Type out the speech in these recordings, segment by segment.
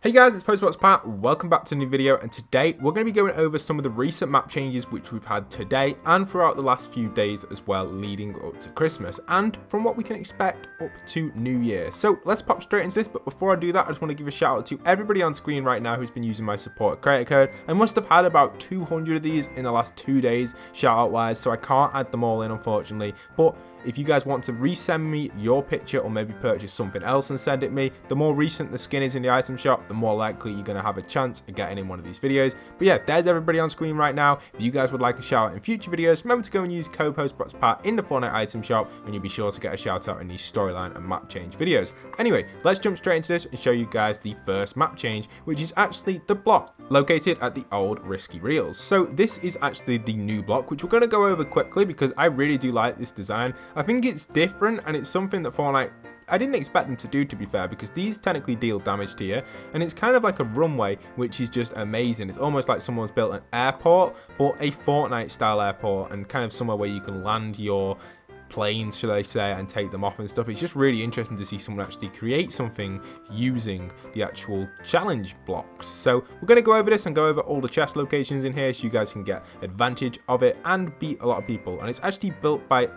Hey guys, it's postboxpat. Welcome back to a new video, and today we're going to be going over some of the recent map changes which we've had today and throughout the last few days as well, leading up to Christmas and from what we can expect up to New Year. So let's pop straight into this, but before I do that, I just want to give a shout out to everybody on screen right now who's been using my support creator code. I must have had about 200 of these in the last 2 days, shout out wise, so I can't add them all in unfortunately, but if you guys want to resend me your picture or maybe purchase something else and send it me, the more recent the skin is in the item shop, the more likely you're going to have a chance of getting in one of these videos. But yeah, there's everybody on screen right now. If you guys would like a shout out in future videos, remember to go and use code postboxpat in the Fortnite item shop and you'll be sure to get a shout out in these storyline and map change videos. Anyway, let's jump straight into this and show you guys the first map change, which is actually the block located at the old Risky Reels. So this is actually the new block, which we're going to go over quickly because I really do like this design. I think it's different and it's something that Fortnite, I didn't expect them to do, to be fair, because these technically deal damage to you, and it's kind of like a runway, which is just amazing. It's almost like someone's built an airport, but a Fortnite style airport, and kind of somewhere where you can land your planes, should I say, and take them off and stuff. It's just really interesting to see someone actually create something using the actual challenge blocks. So we're going to go over this and go over all the chest locations in here so you guys can get advantage of it and beat a lot of people. And it's actually built by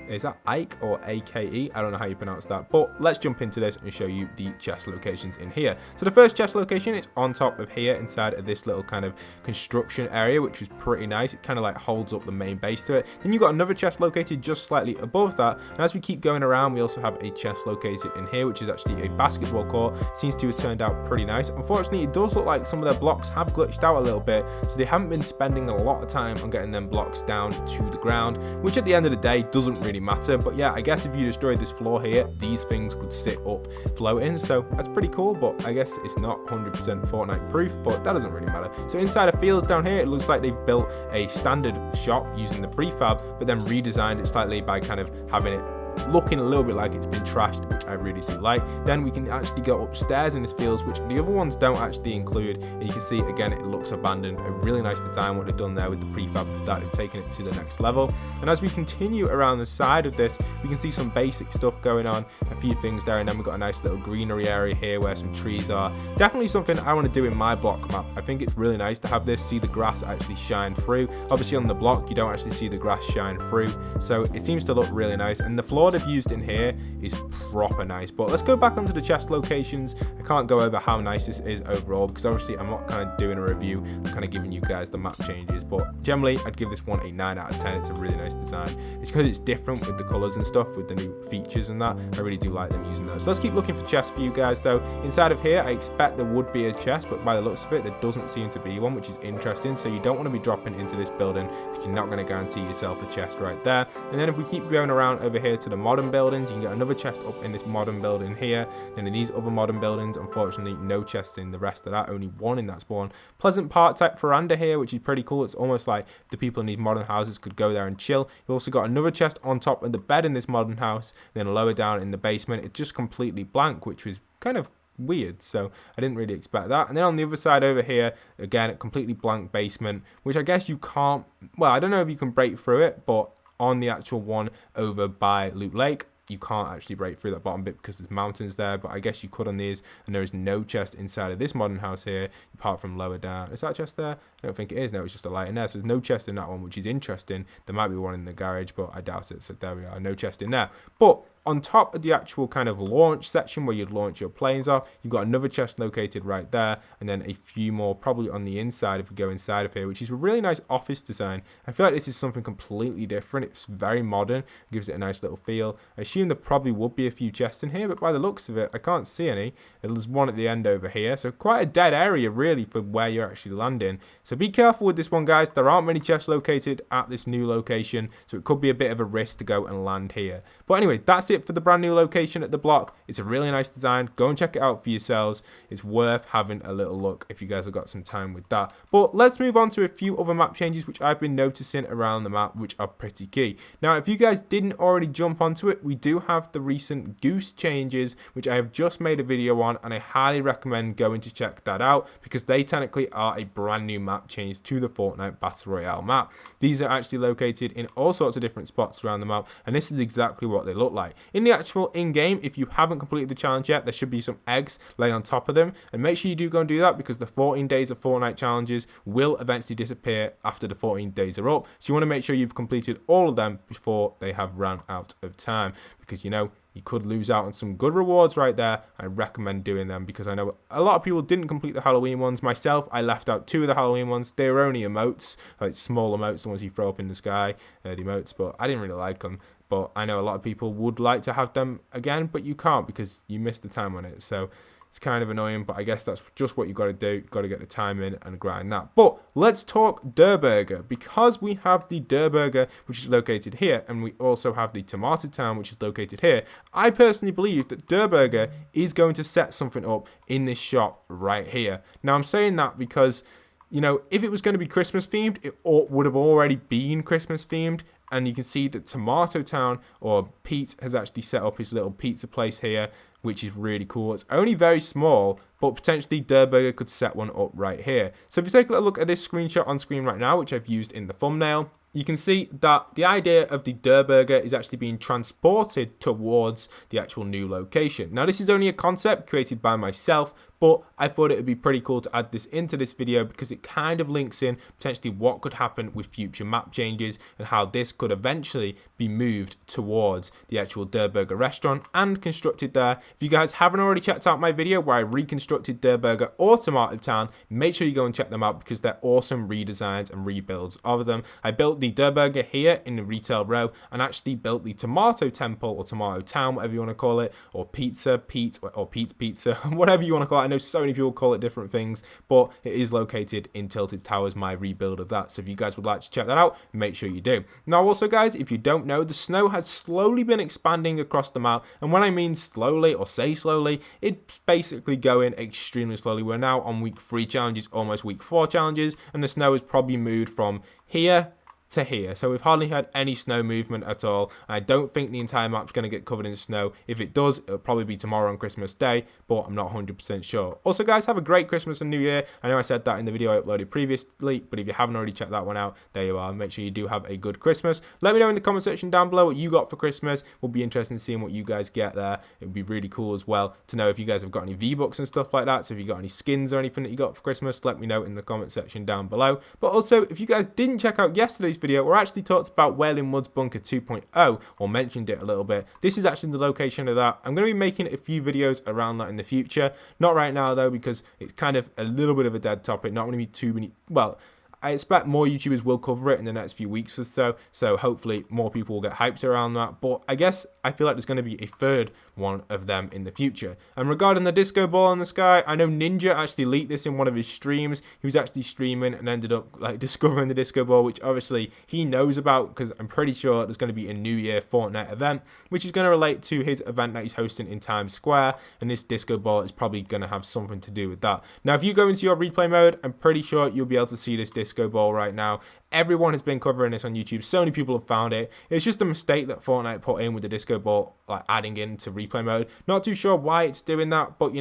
is that Ike or AKE? I don't know how you pronounce that, but let's jump into this and show you the chest locations in here. So the first chest location is on top of here inside of this little kind of construction area, which is pretty nice. It kind of like holds up the main base to it. Then you've got another chest located just slightly above that, and as we keep going around, we also have a chest located in here, which is actually a basketball court. Seems to have turned out pretty nice. Unfortunately, it does look like some of their blocks have glitched out a little bit, so they haven't been spending a lot of time on getting them blocks down to the ground, which at the end of the day doesn't really matter. But yeah, I guess if you destroyed this floor here, these things would sit up floating, so that's pretty cool. But I guess it's not 100% Fortnite proof, but that doesn't really matter. So inside of fields down here, it looks like they've built a standard shop using the prefab, but then redesigned it slightly by kind of having it looking a little bit like it's been trashed, which I really do like. Then we can actually go upstairs in this fields, which the other ones don't actually include, and you can see again it looks abandoned. A really nice design what they've done there with the prefab, that have taken it to the next level. And as we continue around the side of this, we can see some basic stuff going on, a few things there, and then we've got a nice little greenery area here where some trees are. Definitely something I want to do in my block map. I think it's really nice to have this, see the grass actually shine through. Obviously on the block you don't actually see the grass shine through, so it seems to look really nice, and the floor they've used in here is proper nice. But let's go back onto the chest locations. I can't go over how nice this is overall because obviously I'm not kind of doing a review, I'm kind of giving you guys the map changes, but generally I'd give this one a 9 out of 10. It's a really nice design. It's because it's different with the colors and stuff, with the new features and that. I really do like them using those. So let's keep looking for chests for you guys though. Inside of here I expect there would be a chest, but by the looks of it there doesn't seem to be one, which is interesting. So you don't want to be dropping into this building because you're not going to guarantee yourself a chest right there. And then if we keep going around over here to the modern buildings, you can get another chest up in this modern building here. Then in these other modern buildings, unfortunately no chests in the rest of that, only one in that spawn. Pleasant Park type veranda here, which is pretty cool. It's almost like the people in these modern houses could go there and chill. You've also got another chest on top of the bed in this modern house, then lower down in the basement it's just completely blank, which was kind of weird, so I didn't really expect that. And then on the other side over here, again a completely blank basement, which I guess you can't, well, I don't know if you can break through it, but on the actual one over by Loot Lake you can't actually break through that bottom bit because there's mountains there, but I guess you could on these. And there is no chest inside of this modern house here apart from lower down. Is that a chest there? I don't think it is. No, it's just a light in there, so there's no chest in that one, which is interesting. There might be one in the garage, but I doubt it. So there we are, no chest in there. But on top of the actual kind of launch section where you'd launch your planes off, you've got another chest located right there, and then a few more probably on the inside if we go inside of here, which is a really nice office design. I feel like this is something completely different. It's very modern, gives it a nice little feel. I assume there probably would be a few chests in here, but by the looks of it I can't see any. There's one at the end over here, so quite a dead area really for where you're actually landing. So be careful with this one, guys. There aren't many chests located at this new location, so it could be a bit of a risk to go and land here. But anyway, that's it for the brand new location at the block. It's a really nice design. Go and check it out for yourselves. It's worth having a little look if you guys have got some time with that. But let's move on to a few other map changes which I've been noticing around the map, which are pretty key. Now, if you guys didn't already jump onto it, we do have the recent goose changes, which I have just made a video on, and I highly recommend going to check that out because they technically are a brand new map change to the Fortnite Battle Royale map. These are actually located in all sorts of different spots around the map, and this is exactly what they look like. In the actual in-game, if you haven't completed the challenge yet, there should be some eggs lay on top of them, and make sure you do go and do that, because the 14 days of Fortnite challenges will eventually disappear after the 14 days are up. So you want to make sure you've completed all of them before they have run out of time, because you could lose out on some good rewards right there. I recommend doing them, because I know a lot of people didn't complete the Halloween ones. Myself, I left out 2 of the Halloween ones. They were only emotes, like small emotes, the ones you throw up in the sky, the emotes, but I didn't really like them. But I know a lot of people would like to have them again, but you can't because you missed the time on it. So it's kind of annoying, but I guess that's just what you've got to do. You've got to get the time in and grind that. But let's talk DURR, because we have the DURR, which is located here, and we also have the Tomato Town, which is located here. I personally believe that DURR is going to set something up in this shop right here. Now, I'm saying that because, if it was going to be Christmas themed, it would have already been Christmas themed. And you can see that Tomato Town, or Pete, has actually set up his little pizza place here, which is really cool. It's only very small, but potentially DURR could set one up right here. So if you take a look at this screenshot on screen right now, which I've used in the thumbnail, you can see that the idea of the DURR is actually being transported towards the actual new location. Now, this is only a concept created by myself, but I thought it would be pretty cool to add this into this video, because it kind of links in potentially what could happen with future map changes and how this could eventually be moved towards the actual DURR restaurant and constructed there. If you guys haven't already checked out my video where I reconstructed DURR or Tomato Town, make sure you go and check them out, because they're awesome redesigns and rebuilds of them. I built the DURR here in the retail row, and actually built the Tomato Temple, or Tomato Town, whatever you want to call it, or Pizza, Pete, or Pete's Pizza, whatever you want to call it. I know so many people call it different things, but it is located in Tilted Towers, my rebuild of that. So if you guys would like to check that out, make sure you do. Now, also guys, if you don't know, the snow has slowly been expanding across the map, and when I mean slowly, or say slowly, it's basically going extremely slowly. We're now on week 3 challenges, almost week 4 challenges, and the snow has probably moved from here to here. So we've hardly had any snow movement at all. I don't think the entire map's going to get covered in snow. If it does, it'll probably be tomorrow on Christmas Day, but I'm not 100% sure. Also guys, have a great Christmas and New Year. I know I said that in the video I uploaded previously, but if you haven't already checked that one out, there you are. Make sure you do have a good Christmas. Let me know in the comment section down below what you got for Christmas. We'll be interested in seeing what you guys get there. It would be really cool as well to know if you guys have got any V-Bucks and stuff like that. So if you got any skins or anything that you got for Christmas, let me know in the comment section down below. But also, if you guys didn't check out yesterday's video, we're actually talking about Wailing Woods Bunker 2.0, or mentioned it a little bit. This is actually the location of that. I'm going to be making a few videos around that in the future. Not right now though, because it's kind of a little bit of a dead topic. Not going to be too many, well, I expect more YouTubers will cover it in the next few weeks or so, so hopefully more people will get hyped around that. But I guess I feel like there's going to be a third one of them in the future. And regarding the disco ball in the sky, I know Ninja actually leaked this in one of his streams. He was actually streaming and ended up discovering the disco ball, which obviously he knows about, because I'm pretty sure there's going to be a New Year Fortnite event, which is going to relate to his event that he's hosting in Times Square, and this disco ball is probably going to have something to do with that. Now, if you go into your replay mode, I'm pretty sure you'll be able to see this disco ball right now. Everyone has been covering this on YouTube. So many people have found it. It's just a mistake that Fortnite put in with the disco ball, adding into replay mode. Not too sure why it's doing that, but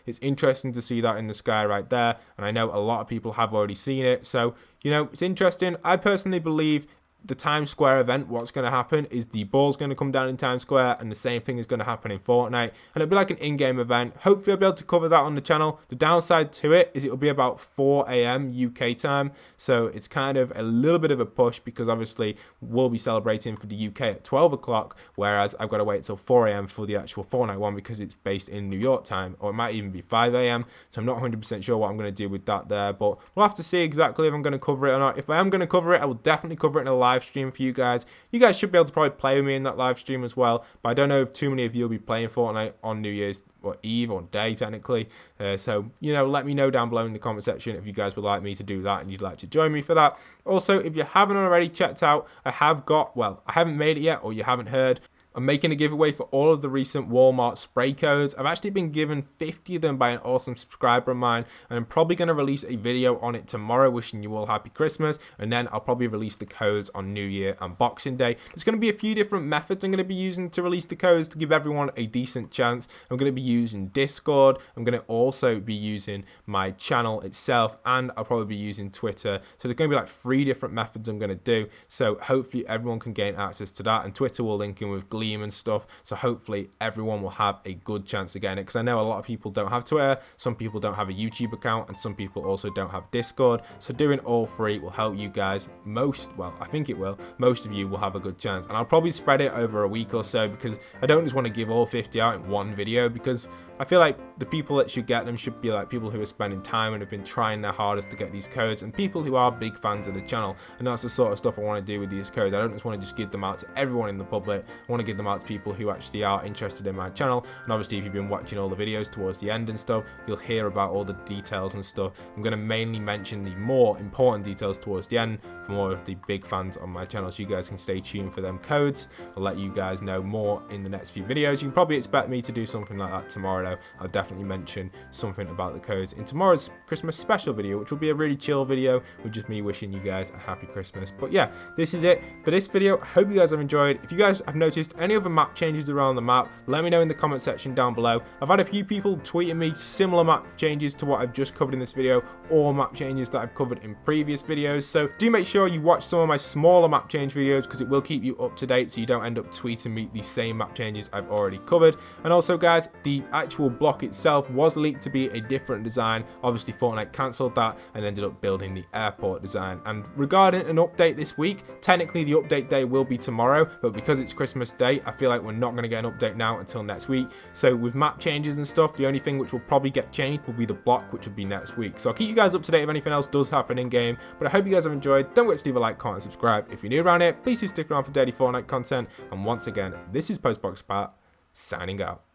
it's interesting to see that in the sky right there. And I know a lot of people have already seen it. So, it's interesting. I personally believe the Times Square event, what's going to happen is the ball's going to come down in Times Square, and the same thing is going to happen in Fortnite, and it'll be like an in-game event. Hopefully I'll be able to cover that on the channel. The downside to it is it'll be about 4 AM UK time, so it's kind of a little bit of a push, because obviously we'll be celebrating for the UK at 12 o'clock, whereas I've got to wait till 4 AM for the actual Fortnite one, because it's based in New York time, or it might even be 5 AM, so I'm not 100% sure what I'm going to do with that there, but we'll have to see exactly if I'm going to cover it or not. If I am going to cover it, I will definitely cover it in a live stream for you guys. You guys should be able to probably play with me in that live stream as well, but I don't know if too many of you will be playing Fortnite on New Year's Eve or day technically, so let me know down below in the comment section if you guys would like me to do that and you'd like to join me for that. Also, if you haven't already checked out, I haven't made it yet, or you haven't heard, I'm making a giveaway for all of the recent Walmart spray codes. I've actually been given 50 of them by an awesome subscriber of mine, and I'm probably going to release a video on it tomorrow wishing you all happy Christmas, and then I'll probably release the codes on New Year and Boxing Day. There's going to be a few different methods I'm going to be using to release the codes to give everyone a decent chance. I'm going to be using Discord, I'm going to also be using my channel itself, and I'll probably be using Twitter. So there's going to be 3 different methods I'm going to do, so hopefully everyone can gain access to that, and Twitter will link in with Glee volume and stuff. So hopefully everyone will have a good chance of getting it, because I know a lot of people don't have Twitter, some people don't have a YouTube account, and some people also don't have Discord. So doing all three will help you guys I think it will. Most of you will have a good chance, and I'll probably spread it over a week or so, because I don't just want to give all 50 out in one video, because I feel like the people that should get them should be like people who are spending time and have been trying their hardest to get these codes, and people who are big fans of the channel. And that's the sort of stuff I want to do with these codes. I don't just want to just give them out to everyone in the public. I want to give them out to people who actually are interested in my channel. And obviously, if you've been watching all the videos towards the end and stuff, you'll hear about all the details and stuff. I'm going to mainly mention the more important details towards the end for more of the big fans on my channel, so you guys can stay tuned for them codes. I'll let you guys know more in the next few videos. You can probably expect me to do something like that tomorrow. I'll definitely mention something about the codes in tomorrow's Christmas special video, which will be a really chill video with just me wishing you guys a happy Christmas. But yeah, this is it for this video. I hope you guys have enjoyed. If you guys have noticed any other map changes around the map, let me know in the comment section down below. I've had a few people tweeting me similar map changes to what I've just covered in this video, or map changes that I've covered in previous videos. So do make sure you watch some of my smaller map change videos, because it will keep you up to date so you don't end up tweeting me the same map changes I've already covered. And also guys, the actual block itself was leaked to be a different design. Obviously Fortnite cancelled that and ended up building the airport design. And regarding an update this week, technically the update day will be tomorrow, but because it's Christmas Day, I feel like we're not going to get an update now until next week. So with map changes and stuff, the only thing which will probably get changed will be the block, which will be next week. So I'll keep you guys up to date if anything else does happen in game. But I hope you guys have enjoyed. Don't forget to leave a like, comment, and subscribe. If you're new around here, please do stick around for daily Fortnite content. And once again, this is postboxpat signing out.